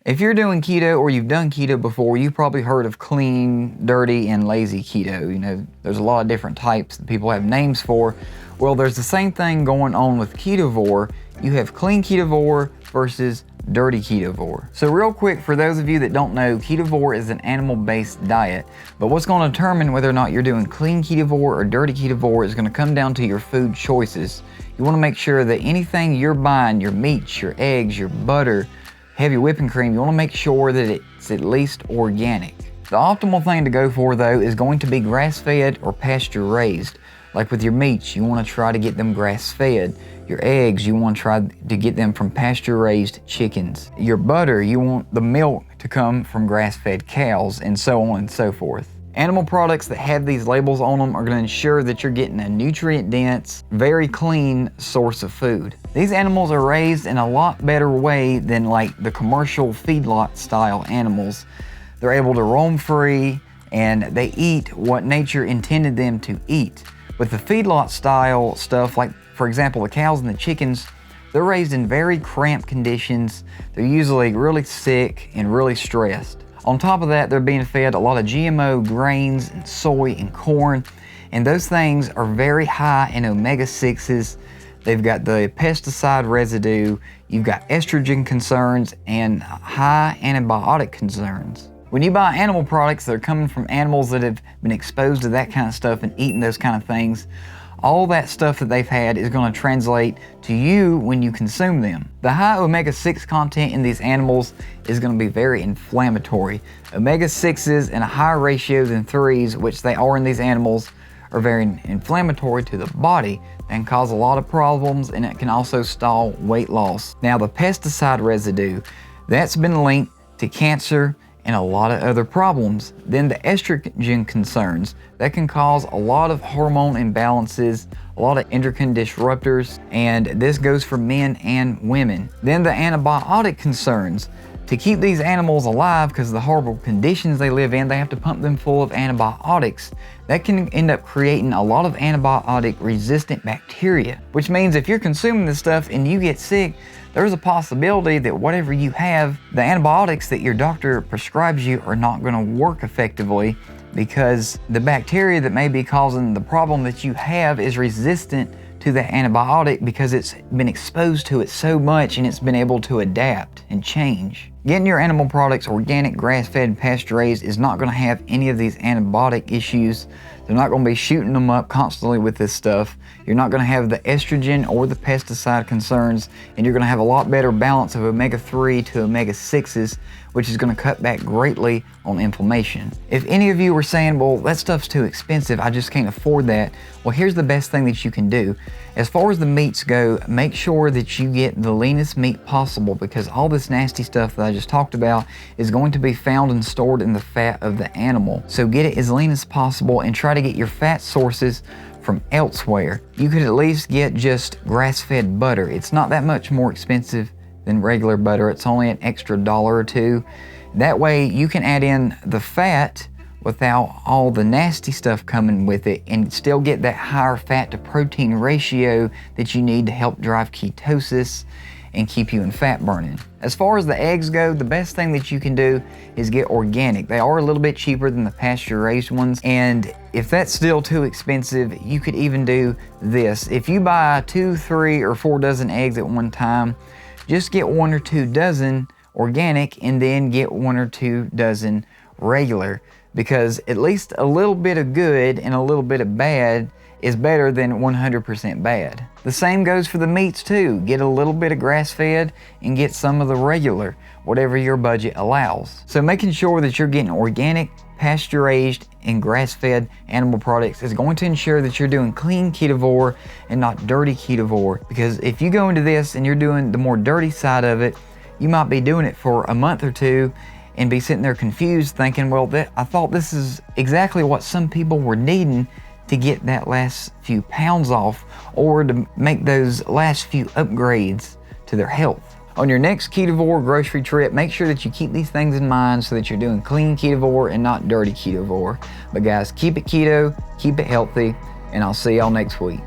If you're doing keto or you've done keto before, you've probably heard of clean, dirty, and lazy keto. You know, there's a lot of different types that people have names for. Well, there's the same thing going on with ketovore. You have clean ketovore versus dirty ketovore. So real quick, for those of you that don't know, ketovore is an animal-based diet, but what's going to determine whether or not you're doing clean ketovore or dirty ketovore is going to come down to your food choices. You want to make sure that anything you're buying, your meats, your eggs, your butter, heavy whipping cream, you want to make sure that it's at least organic. The optimal thing to go for though is going to be grass-fed or pasture-raised. Like with your meats, you want to try to get them grass-fed. Your eggs, you want to try to get them from pasture-raised chickens. Your butter, you want the milk to come from grass-fed cows, and so on and so forth. Animal products that have these labels on them are going to ensure that you're getting a nutrient-dense, very clean source of food. These animals are raised in a lot better way than like the commercial feedlot style animals. They're able to roam free and they eat what nature intended them to eat. With the feedlot style stuff, like for example the cows and the chickens, they're raised in very cramped conditions. They're usually really sick and really stressed. On top of that, they're being fed a lot of GMO grains and soy and corn, and those things are very high in omega-6s. They've got the pesticide residue, you've got estrogen concerns, and high antibiotic concerns. When you buy animal products that are coming from animals that have been exposed to that kind of stuff and eating those kind of things, all that stuff that they've had is going to translate to you when you consume them. The high omega-6 content in these animals is going to be very inflammatory. Omega-6s in a higher ratio than 3s, which they are in these animals, are very inflammatory to the body and cause a lot of problems, and it can also stall weight loss. Now the pesticide residue, that's been linked to cancer and a lot of other problems. Then the estrogen concerns, that can cause a lot of hormone imbalances, a lot of endocrine disruptors, and this goes for men and women. Then the antibiotic concerns, to keep these animals alive because of the horrible conditions they live in, they have to pump them full of antibiotics. That can end up creating a lot of antibiotic resistant bacteria, which means if you're consuming this stuff and you get sick, there's a possibility that whatever you have, the antibiotics that your doctor prescribes you are not going to work effectively because the bacteria that may be causing the problem that you have is resistant to the antibiotic because it's been exposed to it so much and it's been able to adapt and change. Getting your animal products organic, grass-fed, and pasture-raised is not going to have any of these antibiotic issues. They're not going to be shooting them up constantly with this stuff. You're not going to have the estrogen or the pesticide concerns, and you're going to have a lot better balance of omega-3 to omega-6s, which is going to cut back greatly on inflammation. If any of you were saying, well, that stuff's too expensive, I just can't afford that, well, here's the best thing that you can do. As far as the meats go, make sure that you get the leanest meat possible because all this nasty stuff that I just talked about is going to be found and stored in the fat of the animal. So get it as lean as possible and try to get your fat sources from elsewhere. You could at least get just grass-fed butter. It's not that much more expensive than regular butter. It's only an extra $1 or $2. That way you can add in the fat without all the nasty stuff coming with it and still get that higher fat to protein ratio that you need to help drive ketosis and keep you in fat burning. As far as the eggs go, the best thing that you can do is get organic. They are a little bit cheaper than the pasture-raised ones, and if that's still too expensive, you could even do this. If you buy 2, 3, or 4 dozen eggs at one time, just get 1 or 2 dozen organic and then get 1 or 2 dozen regular, because at least a little bit of good and a little bit of bad is better than 100% bad. The same goes for the meats too. Get a little bit of grass-fed and get some of the regular, whatever your budget allows. So making sure that you're getting organic, pasture-raised, and grass-fed animal products is going to ensure that you're doing clean ketovore and not dirty ketovore. Because if you go into this and you're doing the more dirty side of it, you might be doing it for a month or 2 and be sitting there confused thinking, well, I thought this is exactly what some people were needing to get that last few pounds off or to make those last few upgrades to their health. On your next ketovore grocery trip, make sure that you keep these things in mind so that you're doing clean ketovore and not dirty ketovore. But guys, keep it keto, keep it healthy, and I'll see y'all next week.